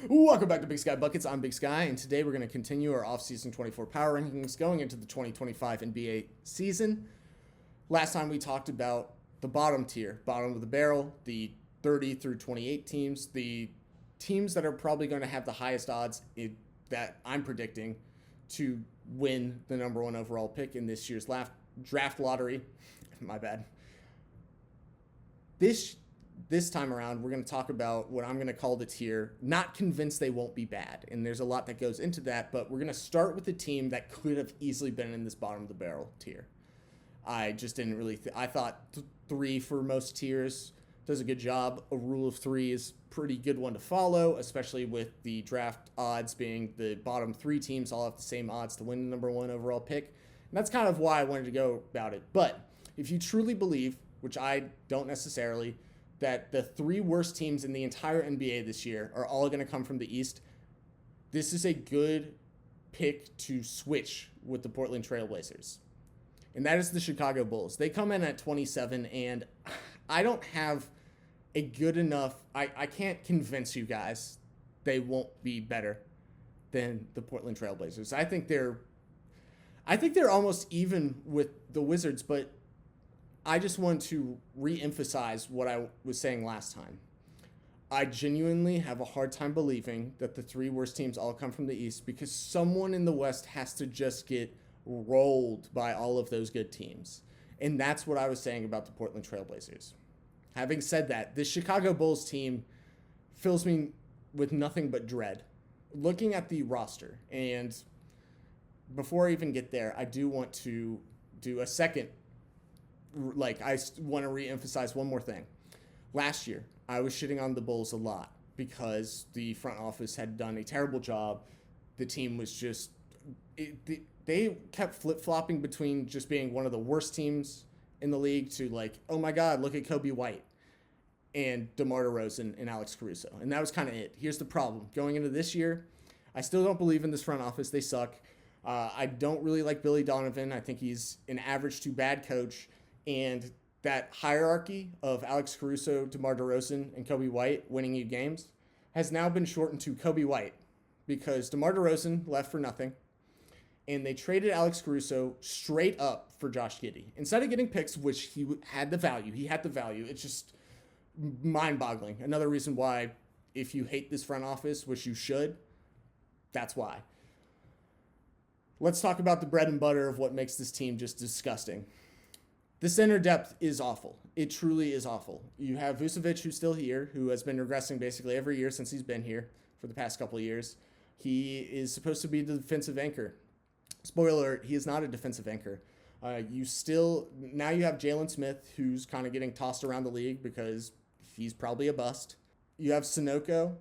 Welcome back to Big Sky Buckets. I'm Big Sky, and today we're going to continue our off-season 24 power rankings going into the 2025 NBA season. Last time we talked about the bottom tier, bottom of the barrel, the 30 through 28 teams, the teams that are probably going to have the highest odds that I'm predicting to win the number one overall pick in this year's draft lottery. My bad. This time around, we're going to talk about what I'm going to call the tier. Not convinced they won't be bad, and there's a lot that goes into that, but we're going to start with the team that could have easily been in this bottom of the barrel tier. I just didn't really I thought 3 for most tiers does a good job. A rule of 3 is pretty good one to follow, especially with the draft odds being the bottom 3 teams all have the same odds to win the number one overall pick. And that's kind of why I wanted to go about it. But if you truly believe, which I don't necessarily, that the 3 worst teams in the entire NBA this year are all going to come from the East, this is a good pick to switch with the Portland Trailblazers. And that is the Chicago Bulls. They come in at 27, and I don't have a good enough... I can't convince you guys they won't be better than the Portland Trailblazers. I think they're almost even with the Wizards, but I just want to re-emphasize what I was saying last time. I genuinely have a hard time believing that the 3 worst teams all come from the East because someone in the West has to just get rolled by all of those good teams. And that's what I was saying about the Portland Trailblazers. Having said that, this Chicago Bulls team fills me with nothing but dread. Looking at the roster, and before I even get there, I do want to do a second. I want to re-emphasize one more thing. Last year, I was shitting on the Bulls a lot because the front office had done a terrible job. The team was just... they kept flip-flopping between just being one of the worst teams in the league to oh my God, look at Kobe White and DeMar DeRozan and Alex Caruso. And that was kind of it. Here's the problem. Going into this year, I still don't believe in this front office. They suck. I don't really like Billy Donovan. I think he's an average to bad coach. And that hierarchy of Alex Caruso, DeMar DeRozan, and Kobe White winning you games has now been shortened to Kobe White because DeMar DeRozan left for nothing, and they traded Alex Caruso straight up for Josh Giddey. Instead of getting picks, which he had the value. It's just mind-boggling. Another reason why, if you hate this front office, which you should, that's why. Let's talk about the bread and butter of what makes this team just disgusting. The center depth is awful. It truly is awful. You have Vucevic, who's still here, who has been regressing basically every year since he's been here for the past couple of years. He is supposed to be the defensive anchor. Spoiler alert, he is not a defensive anchor. Now you have Jalen Smith, who's kind of getting tossed around the league because he's probably a bust. You have Sunoco,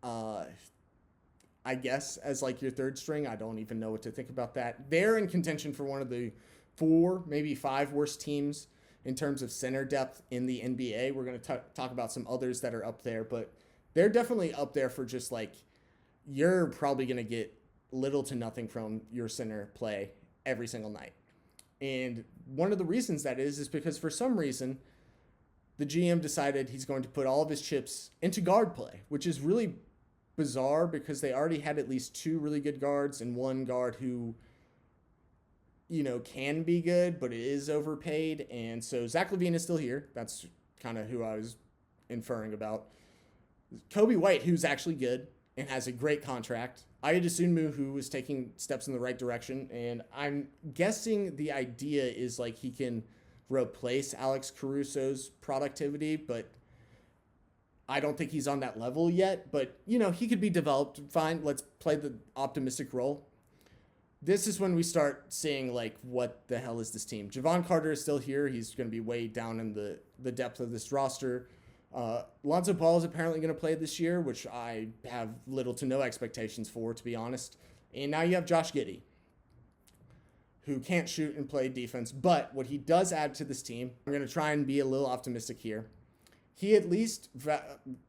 I guess, as your third string. I don't even know what to think about that. They're in contention for one of the 4, maybe 5 worst teams in terms of center depth in the NBA. We're going to talk about some others that are up there, but they're definitely up there for just you're probably going to get little to nothing from your center play every single night. And one of the reasons that is because for some reason, the GM decided he's going to put all of his chips into guard play, which is really bizarre because they already had at least 2 really good guards and 1 guard who can be good, but it is overpaid. And so Zach LaVine is still here. That's kind of who I was inferring about. Kobe White, who's actually good and has a great contract. Aya Dosunmu, who is taking steps in the right direction. And I'm guessing the idea is he can replace Alex Caruso's productivity, but I don't think he's on that level yet. But, he could be developed. Fine, let's play the optimistic role. This is when we start seeing, what the hell is this team? Javon Carter is still here. He's going to be way down in the depth of this roster. Lonzo Ball is apparently going to play this year, which I have little to no expectations for, to be honest. And now you have Josh Giddey, who can't shoot and play defense. But what he does add to this team, I'm going to try and be a little optimistic here. He at least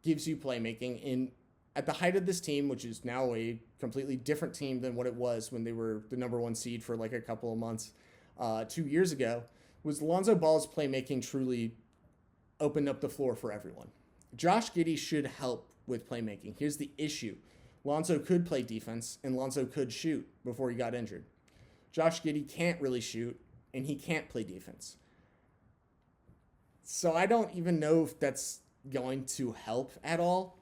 gives you playmaking at the height of this team, which is now a completely different team than what it was when they were the number 1 seed for a couple of months 2 years ago, was Lonzo Ball's playmaking truly opened up the floor for everyone. Josh Giddey should help with playmaking. Here's the issue. Lonzo could play defense, and Lonzo could shoot before he got injured. Josh Giddey can't really shoot, and he can't play defense. So I don't even know if that's going to help at all.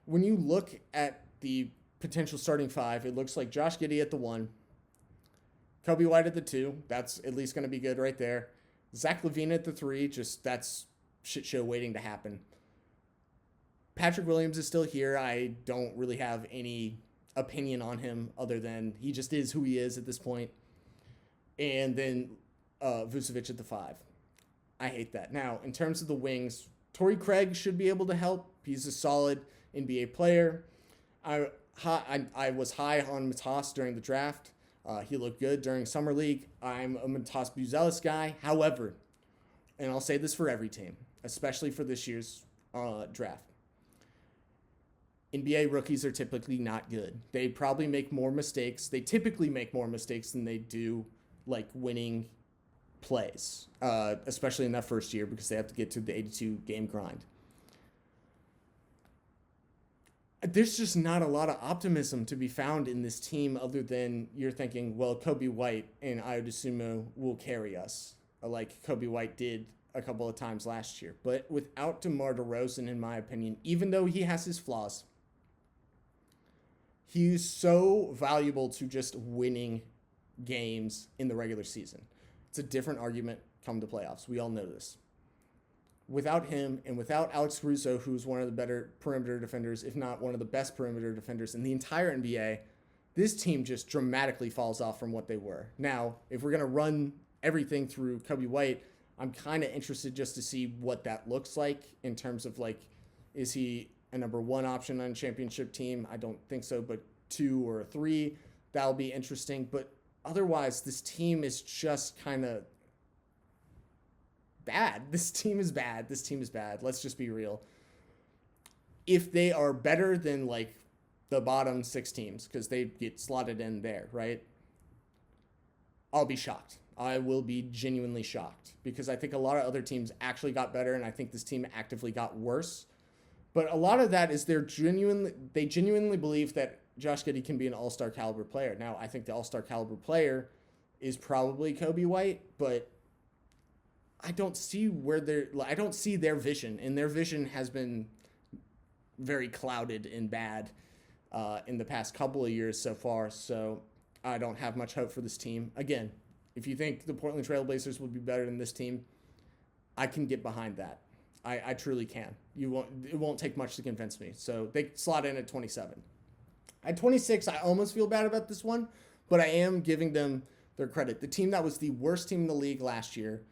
When you look at the potential starting five, it looks like Josh Giddey at the 1, Coby White at the 2. That's at least going to be good right there. Zach LaVine at the 3. Just that's shit show waiting to happen. Patrick Williams is still here. I don't really have any opinion on him other than he just is who he is at this point. And then Vucevic at the 5. I hate that. Now, in terms of the wings, Torrey Craig should be able to help. He's a solid NBA player. I was high on Matas during the draft. He looked good during Summer League. I'm a Matas Buzelis guy. However, and I'll say this for every team, especially for this year's draft, NBA rookies are typically not good. They probably make more mistakes. They typically make more mistakes than they do like winning plays, especially in that first year because they have to get to the 82 game grind. There's just not a lot of optimism to be found in this team other than you're thinking, well, Coby White and Ayo Dosunmu will carry us like Coby White did a couple of times last year. But without DeMar DeRozan, in my opinion, even though he has his flaws, he's so valuable to just winning games in the regular season. It's a different argument come the playoffs. We all know this. Without him and without Alex Caruso, who's one of the better perimeter defenders, if not one of the best perimeter defenders in the entire NBA, this team just dramatically falls off from what they were. Now, if we're going to run everything through Coby White, I'm kind of interested just to see what that looks like in terms of like, is he a number 1 option on a championship team? I don't think so, but 2 or 3, that'll be interesting. But otherwise, this team is just kind of bad. This team is bad. Let's just be real. If they are better than like the bottom 6 teams, because they get slotted in there, right? I'll be shocked. I will be genuinely shocked because I think a lot of other teams actually got better, and I think this team actively got worse. But a lot of that is they genuinely believe that Josh Giddey can be an all-star caliber player. Now, I think the all-star caliber player is probably Coby White, but I don't see their vision, and their vision has been very clouded and bad in the past couple of years so far. So I don't have much hope for this team. Again, if you think the Portland Trail Blazers would be better than this team, I can get behind that. I truly can. It won't take much to convince me. So they slot in at 27. At 26, I almost feel bad about this one, but I am giving them their credit. The team that was the worst team in the league last year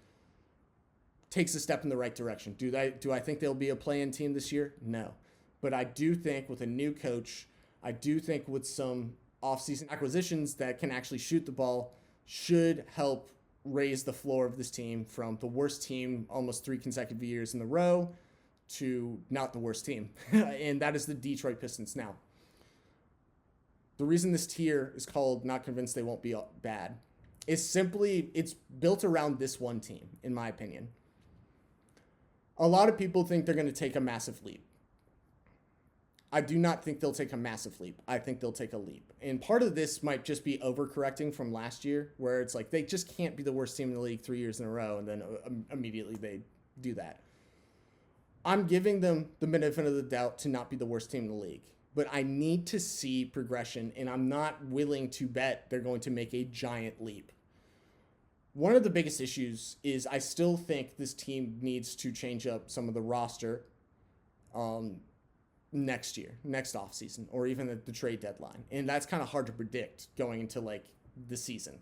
takes a step in the right direction. Do I think they'll be a play-in team this year? No. But I do think with a new coach, I do think with some offseason acquisitions that can actually shoot the ball should help raise the floor of this team from the worst team almost 3 consecutive years in a row to not the worst team. And that is the Detroit Pistons. Now, the reason this tier is called Not Convinced They Won't Be Bad is simply it's built around this one team, in my opinion. A lot of people think they're going to take a massive leap. I do not think they'll take a massive leap. I think they'll take a leap. And part of this might just be overcorrecting from last year, where it's like they just can't be the worst team in the league 3 years in a row, and then immediately they do that. I'm giving them the benefit of the doubt to not be the worst team in the league. But I need to see progression, and I'm not willing to bet they're going to make a giant leap. One of the biggest issues is I still think this team needs to change up some of the roster next year, next offseason, or even at the trade deadline. And that's kind of hard to predict going into like the season.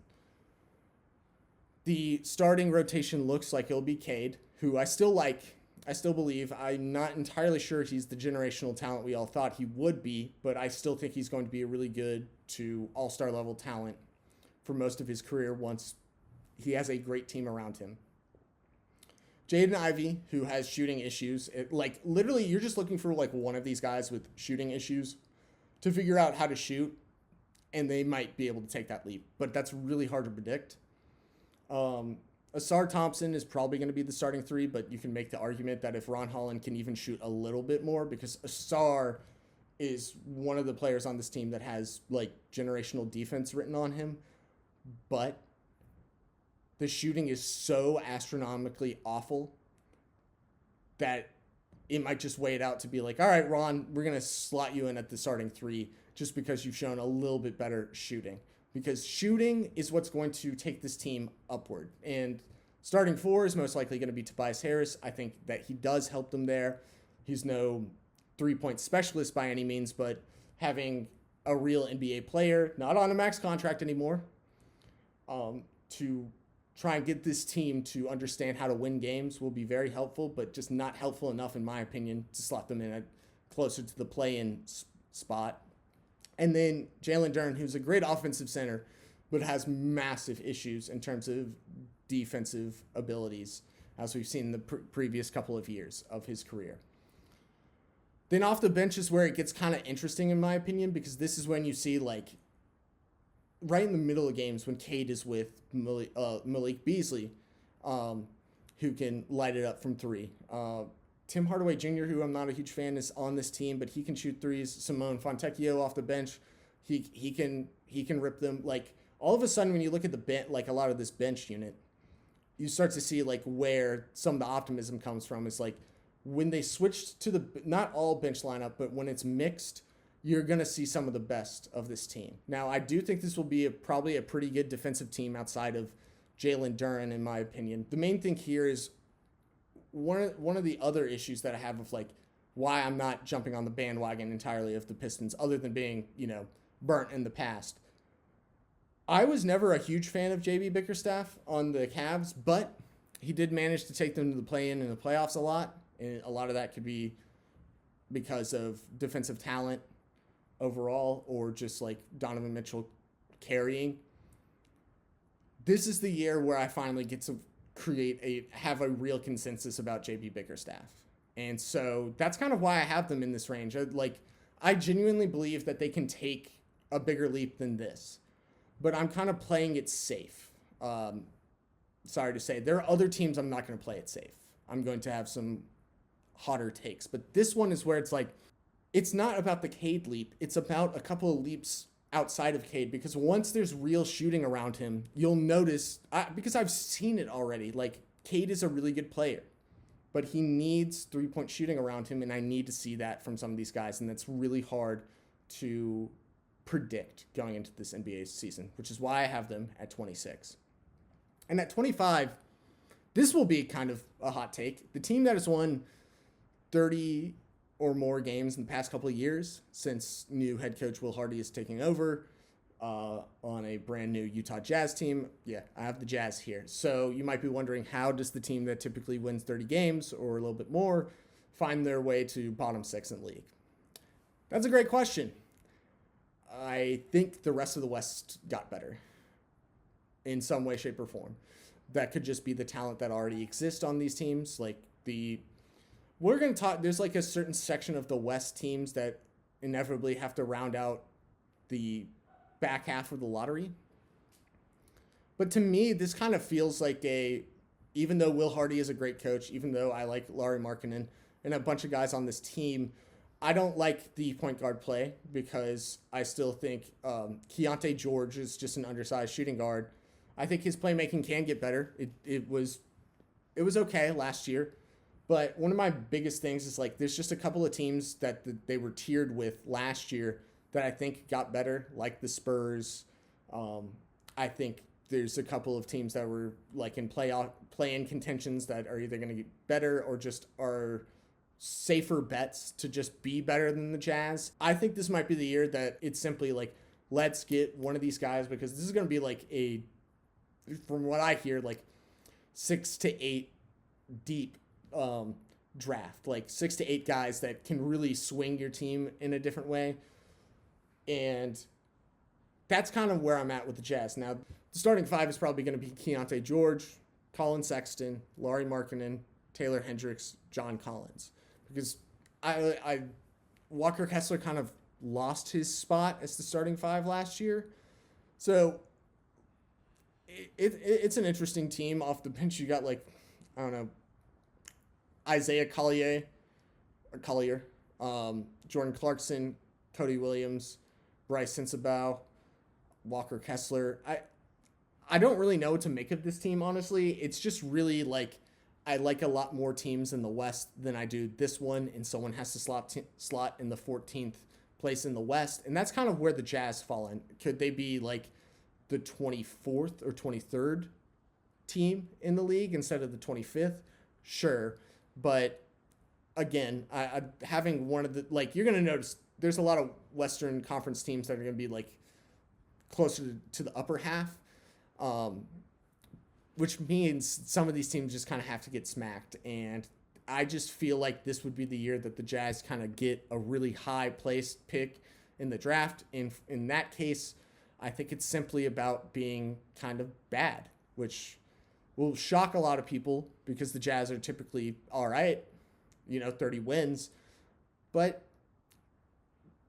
The starting rotation looks like it'll be Cade, who I still like. I still believe. I'm not entirely sure he's the generational talent we all thought he would be, but I still think he's going to be a really good to all-star level talent for most of his career once he has a great team around him. Jaden Ivey, who has shooting issues. Literally, you're just looking for like one of these guys with shooting issues to figure out how to shoot, and they might be able to take that leap. But that's really hard to predict. Asar Thompson is probably going to be the starting 3, but you can make the argument that if Ron Holland can even shoot a little bit more, because Asar is one of the players on this team that has like generational defense written on him, but the shooting is so astronomically awful that it might just wait out to be like, all right, Ron, we're going to slot you in at the starting three just because you've shown a little bit better shooting. Because shooting is what's going to take this team upward. And starting four is most likely going to be Tobias Harris. I think that he does help them there. He's no three-point specialist by any means, but having a real NBA player, not on a max contract anymore, to try and get this team to understand how to win games will be very helpful, but just not helpful enough, in my opinion, to slot them in closer to the play-in spot. And then Jalen Duren, who's a great offensive center, but has massive issues in terms of defensive abilities, as we've seen in the previous couple of years of his career. Then off the bench is where it gets kind of interesting, in my opinion, because this is when you see, like, right in the middle of games when Cade is with Malik Beasley, who can light it up from three. Tim Hardaway Jr., who I'm not a huge fan, is on this team, but he can shoot threes. Simone Fontecchio off the bench, he can rip them. Like, all of a sudden, when you look at the bench, like a lot of this bench unit, you start to see like where some of the optimism comes from. Is like when they switched to the not all bench lineup, but when it's mixed, you're going to see some of the best of this team. Now, I do think this will be probably a pretty good defensive team outside of Jalen Duren, in my opinion. The main thing here is one of the other issues that I have of like why I'm not jumping on the bandwagon entirely of the Pistons, other than being, burnt in the past. I was never a huge fan of JB Bickerstaff on the Cavs, but he did manage to take them to the play-in and the playoffs a lot, and a lot of that could be because of defensive talent overall, or just like Donovan Mitchell carrying. This is the year where I finally get to have a real consensus about JB Bickerstaff. And so that's kind of why I have them in this range. I genuinely believe that they can take a bigger leap than this, but I'm kind of playing it safe. Sorry to say, there are other teams I'm not going to play it safe. I'm going to have some hotter takes, but this one is where it's like, it's not about the Cade leap. It's about a couple of leaps outside of Cade, because once there's real shooting around him, you'll notice, because I've seen it already, like Cade is a really good player, but he needs three-point shooting around him, and I need to see that from some of these guys, and that's really hard to predict going into this NBA season, which is why I have them at 26. And at 25, this will be kind of a hot take. The team that has won 30 or more games in the past couple of years, since new head coach Will Hardy is taking over on a brand new Utah Jazz team. Yeah, I have the Jazz here. So you might be wondering, how does the team that typically wins 30 games or a little bit more find their way to bottom six in the league? That's a great question. I think the rest of the West got better in some way, shape, or form. That could just be the talent that already exists on these teams. We're going to talk, there's like a certain section of the West teams that inevitably have to round out the back half of the lottery. But to me, this kind of feels like even though Will Hardy is a great coach, even though I like Lauri Markkanen and a bunch of guys on this team, I don't like the point guard play, because I still think Keontae George is just an undersized shooting guard. I think his playmaking can get better. It was okay last year. But one of my biggest things is like there's just a couple of teams that they were tiered with last year that I think got better, like the Spurs. I think there's a couple of teams that were like in play-in contentions that are either going to get better or just are safer bets to just be better than the Jazz. I think this might be the year that it's simply like, let's get one of these guys, because this is going to be like from what I hear, like 6 to 8 deep draft, like 6 to 8 guys that can really swing your team in a different way. And that's kind of where I'm at with the Jazz. Now, the starting five is probably going to be Keontae George, Colin Sexton, Lauri Markkanen, Taylor Hendricks, John Collins. Because Walker Kessler kind of lost his spot as the starting five last year. So it's an interesting team. Off the bench, you got Isaiah Collier, Jordan Clarkson, Cody Williams, Bryce Sensabaugh, Walker Kessler. I don't really know what to make of this team, honestly. It's just really like I like a lot more teams in the West than I do this one, and someone has to slot in the 14th place in the West, and that's kind of where the Jazz fall in. Could they be like the 24th or 23rd team in the league instead of the 25th? Sure, but again, I having one of the like you're gonna notice there's a lot of Western Conference teams that are gonna be like closer to the upper half. Which means some of these teams just kind of have to get smacked. And I just feel like this would be the year that the Jazz kind of get a really high placed pick in the draft. In that case, I think it's simply about being kind of bad, which will shock a lot of people because the Jazz are typically all right, 30 wins. But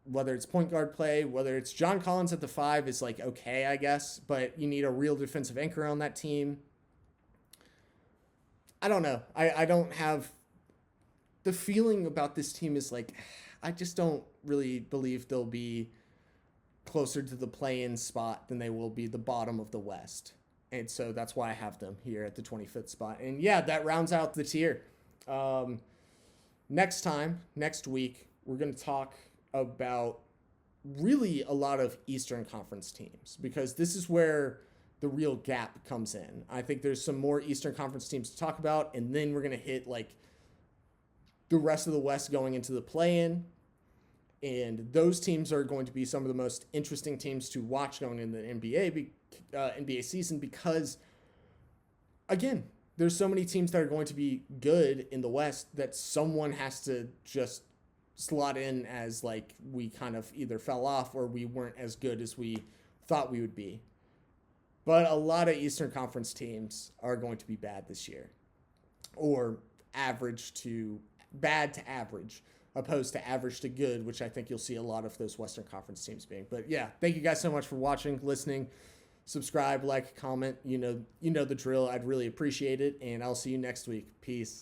whether it's point guard play, whether it's John Collins at the 5 is like okay, I guess, but you need a real defensive anchor on that team. I don't know. I don't have the feeling about this team is like I just don't really believe they'll be closer to the play-in spot than they will be the bottom of the West. And so that's why I have them here at the 25th spot. And yeah, that rounds out the tier. Next week, we're going to talk about really a lot of Eastern Conference teams because this is where the real gap comes in. I think there's some more Eastern Conference teams to talk about, and then we're going to hit like the rest of the West going into the play-in, and those teams are going to be some of the most interesting teams to watch going in the NBA season because, again, there's so many teams that are going to be good in the West that someone has to just slot in as like we kind of either fell off or we weren't as good as we thought we would be. But a lot of Eastern Conference teams are going to be bad this year, or bad to average, opposed to average to good, which I think you'll see a lot of those Western Conference teams being. But yeah, thank you guys so much for watching, listening. Subscribe, like, comment. You know the drill. I'd really appreciate it, and I'll see you next week. Peace.